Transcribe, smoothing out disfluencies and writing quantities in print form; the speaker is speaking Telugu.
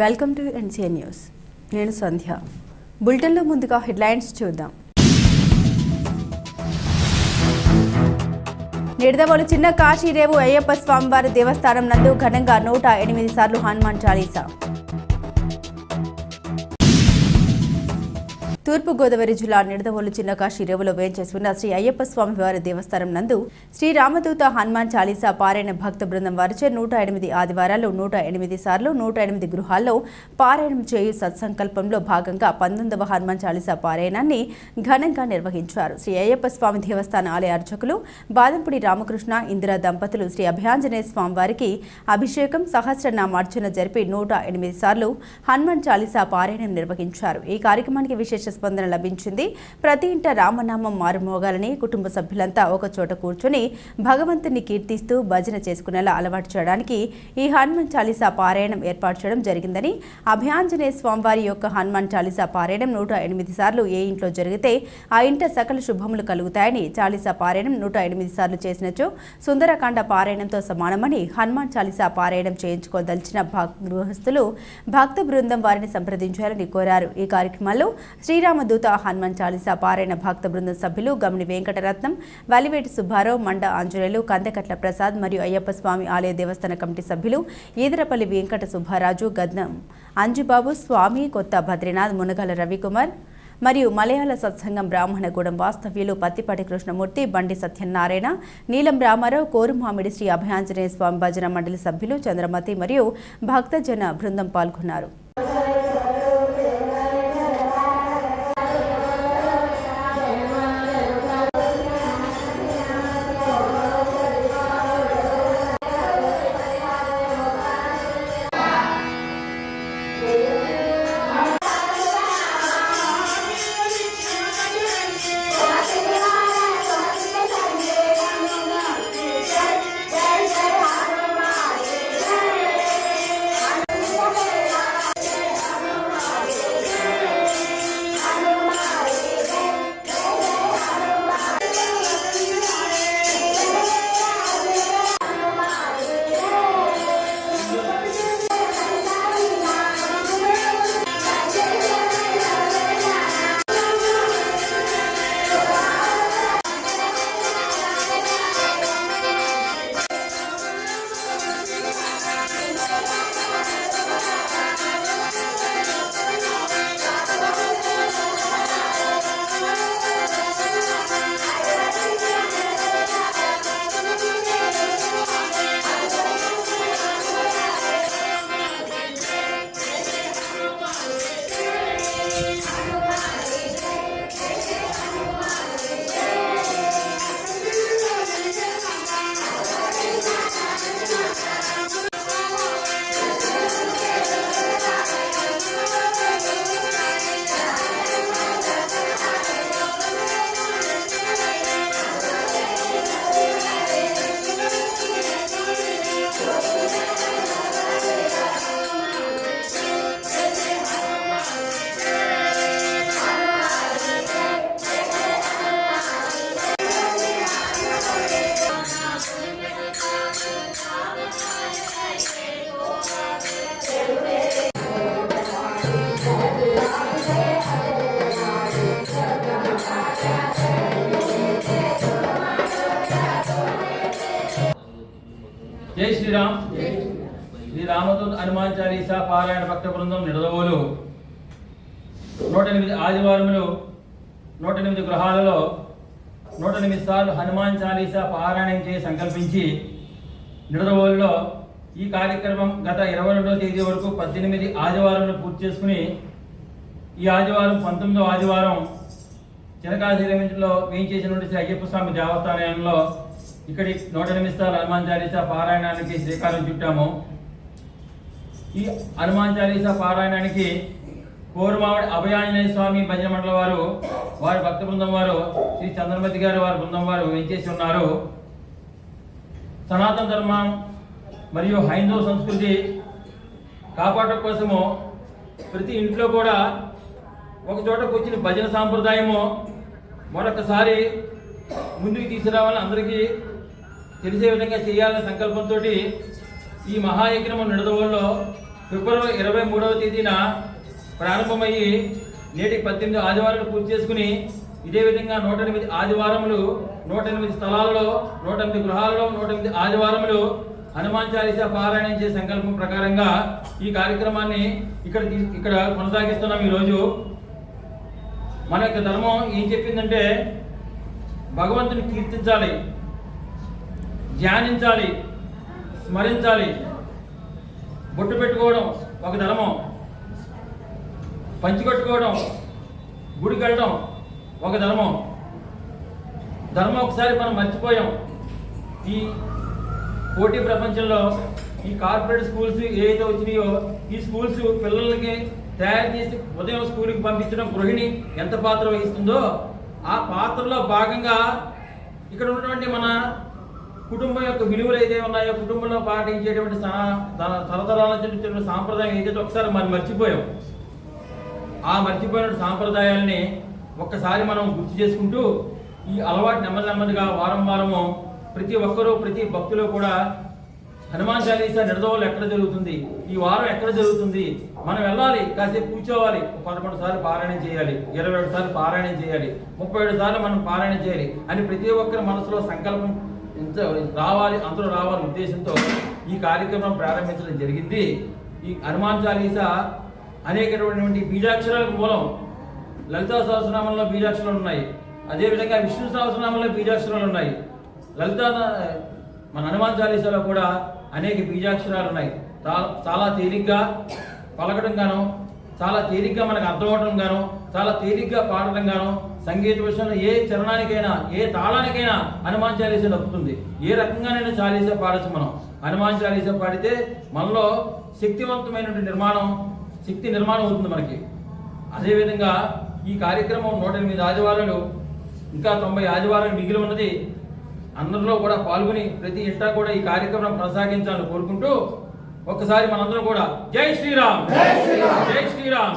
Welcome to NCN news. నేను సంధ్య. బులెటిన్లో ముందుగా హెడ్లైన్స్ చూద్దాం. నిడదవోలు చిన్న కాశీరేవు అయ్యప్ప స్వామివారి దేవస్థానం నందు ఘనంగా 108 సార్లు హనుమాన్ చాలీసా. తూర్పుగోదావరి జిల్లా నిడదవోలు చిన్న కాశీరేవులో వేంచేసి ఉన్న శ్రీ అయ్యప్ప స్వామివారి దేవస్థానం నందు శ్రీ రామదూత హనుమాన్ చాలీసా పారాయణ భక్త బృందం వారిచే 108 ఆదివారాలు 108 సార్లు 108 గృహాల్లో పారాయణం చేయు సత్సంకల్పంలో భాగంగా 19వ హనుమాన్ చాలీసా పారాయణాన్ని ఘనంగా నిర్వహించారు. శ్రీ అయ్యప్ప స్వామి దేవస్థాన ఆలయ అర్చకులు బాదంపుడి రామకృష్ణ ఇందిరా దంపతులు శ్రీ అభయాంజనేయ స్వామివారికి అభిషేకం సహస్రనామార్చన జరిపి 108 సార్లు హనుమాన్ చాలీసా పారాయణం నిర్వహించారు. ఈ కార్యక్రమానికి విశేష స్పందన లభించింది. ప్రతి ఇంట రామనామం మారుమోగాలని కుటుంబ సభ్యులంతా ఒక చోట కూర్చొని భగవంతుని కీర్తిస్తూ భజన చేసుకునేలా అలవాటు చేయడానికి ఈ హనుమాన్ చాలీసా పారాయణం ఏర్పాటు చేయడం జరిగిందని, అభయాంజనేయ స్వామివారి యొక్క హనుమాన్ చాలీసా పారాయణం 108 సార్లు ఏ ఇంట్లో జరిగితే ఆ ఇంట సకల శుభములు కలుగుతాయని, చాలీసా పారాయణం 108 సార్లు చేసినచో సుందరకాండ పారాయణంతో సమానమని హనుమాన్ చాలీసా పారాయణం చేయించుకోదలిచిన గృహస్థులు భక్త బృందం వారిని సంప్రదించాలని కోరారు. ఈ కార్యక్రమాల్లో శ్రీరామదూత హనుమాన్ చాలీసా పారాయణ భక్త బృందం సభ్యులు గమని వెంకటరత్నం, వలివేటి సుబ్బారావు, మండ ఆంజనేయులు, కందకట్ల ప్రసాద్ మరియు అయ్యప్ప స్వామి ఆలయ దేవస్థాన కమిటీ సభ్యులు ఈదరపల్లి వెంకట సుబ్బారాజు, గద్దం అంజుబాబు, స్వామి, కొత్త బద్రీనాథ్, మునగల రవికుమార్ మరియు మలయాళ సత్సంగం బ్రాహ్మణగూడెం వాస్తవ్యులు పత్తిపాటి కృష్ణమూర్తి, బండి సత్యనారాయణ, నీలం రామారావు, కోరుమామిడి శ్రీ అభయాంజనేయ స్వామి భజన మండలి సభ్యులు చంద్రమతి మరియు భక్తజన బృందం పాల్గొన్నారు. జై శ్రీరామ్. శ్రీ రామదూత హనుమాన్ చాలీసా పారాయణ భక్త బృందం నిడదవోలు 108 ఆదివారములు 108 గృహాలలో 108 సార్లు హనుమాన్ చాలీసా పారాయణం చేసి సంకల్పించి నిడదవోలులో ఈ కార్యక్రమం గత 22వ తేదీ వరకు 18 ఆదివారంలో పూర్తి చేసుకుని ఈ ఆదివారం 19వ ఆదివారం చినకాశీలో వేయించేసినటువంటి శ్రీ అయ్యప్ప స్వామి దేవస్థానంలో ఇక్కడి 108 సార్లు హనుమాన్ చాలీసా పారాయణానికి శ్రీకారం చుట్టాము. ఈ హనుమాన్ చాలీసా పారాయణానికి కోరుమామిడి అభయాంజనేయ స్వామి భజన మండలి వారు, వారి భక్త బృందం వారు, శ్రీ చంద్రమతి గారు వారి బృందం వారు వేయించేసి ఉన్నారు. సనాతన ధర్మం మరియు హైందవ సంస్కృతి కాపాడటం కోసము ప్రతి ఇంట్లో కూడా ఒక చోట కూర్చుని భజన సాంప్రదాయము మరొకసారి ముందుకు తీసుకురావాలని అందరికీ తెలిసే విధంగా చేయాలనే సంకల్పంతో ఈ మహాయజ్ఞము నిడదవోలులో ఫిబ్రవరి 23వ తేదీన ప్రారంభమయ్యి నేటికి 18 ఆదివారాలు పూర్తి చేసుకుని ఇదే విధంగా 108 ఆదివారములు 108 స్థలాలలో 108 గృహాలలో 108 ఆదివారములు హనుమాన్ చాలీసా పారాయణం చేసే సంకల్పం ప్రకారంగా ఈ కార్యక్రమాన్ని ఇక్కడ కొనసాగిస్తున్నాం. ఈరోజు మన యొక్క ధర్మం ఏం చెప్పిందంటే భగవంతుని కీర్తించాలి, ధ్యానించాలి, స్మరించాలి. బొట్టు పెట్టుకోవడం ఒక ధర్మం, పంచి కట్టుకోవడం, గుడికి వెళ్ళడం ఒక ధర్మం. ధర్మం ఒకసారి మనం మర్చిపోయాం. ఈ పోటీ ప్రపంచంలో ఈ కార్పొరేట్ స్కూల్స్ ఏవైతే వచ్చినాయో ఈ స్కూల్స్ పిల్లలకి తయారు చేసి ఉదయం స్కూల్కి పంపించడం గృహిణి ఎంత పాత్ర వహిస్తుందో ఆ పాత్రలో భాగంగా ఇక్కడ ఉన్నటువంటి మన కుటుంబం యొక్క విలువలు ఏదైతే ఉన్నాయో, కుటుంబంలో పాటించేటువంటి తరతరాల చెందుతున్న సాంప్రదాయం ఏదైతే ఒకసారి మనం మర్చిపోయాం. ఆ మర్చిపోయిన సాంప్రదాయాల్ని ఒక్కసారి మనం గుర్తు చేసుకుంటూ ఈ అలవాటు నెమ్మదిగా వారము ప్రతి ఒక్కరూ ప్రతి భక్తులు కూడా హనుమాన్ చాలీసా నిడదవోలు ఎక్కడ జరుగుతుంది, ఈ వారం ఎక్కడ జరుగుతుంది, మనం వెళ్ళాలి, కాసేపు కూర్చోవాలి, 11 సార్లు పారాయణం చేయాలి, 27 సార్లు పారాయణం చేయాలి, 37 సార్లు మనం పారాయణం చేయాలి అని ప్రతి ఒక్కరి మనసులో సంకల్పం రావాలి, అందరూ రావాలి ఉద్దేశంతో ఈ కార్యక్రమం ప్రారంభించడం జరిగింది. ఈ హనుమాన్ చాలీసా అనేకటువంటి బీజాక్షరాలకు మూలం. లలితా సహస్రనామంలో బీజాక్షరాలు ఉన్నాయి, అదేవిధంగా విష్ణు సహస్రనామంలో బీజాక్షరాలు ఉన్నాయి. మన హనుమాన్ చాలీసాలో కూడా అనేక బీజాక్షరాలు ఉన్నాయి. చాలా తేలిగ్గా పలకడం గాను, చాలా తేలిగ్గా మనకు అర్థం అవడం గాను, చాలా తేలిగ్గా పాడడం గాను, సంగీత విషయంలో ఏ చరణానికైనా ఏ తాళానికైనా హనుమాన్ చాలీసా నొప్పుతుంది. ఏ రకంగానైనా చాలీసా పాడచ్చు. మనం హనుమాన్ చాలీసా పాడితే మనలో శక్తివంతమైనటువంటి శక్తి నిర్మాణం అవుతుంది మనకి. అదేవిధంగా ఈ కార్యక్రమం 108 ఆదివారాలు, ఇంకా 90 ఆదివారాలు మిగిలి ఉన్నది. అందరిలో కూడా పాల్గొని ప్రతి ఇంటా కూడా ఈ కార్యక్రమం కొనసాగించాలని కోరుకుంటూ ఒక్కసారి మనందరం కూడా జై శ్రీరామ్, జై శ్రీరామ్, జై శ్రీరామ్.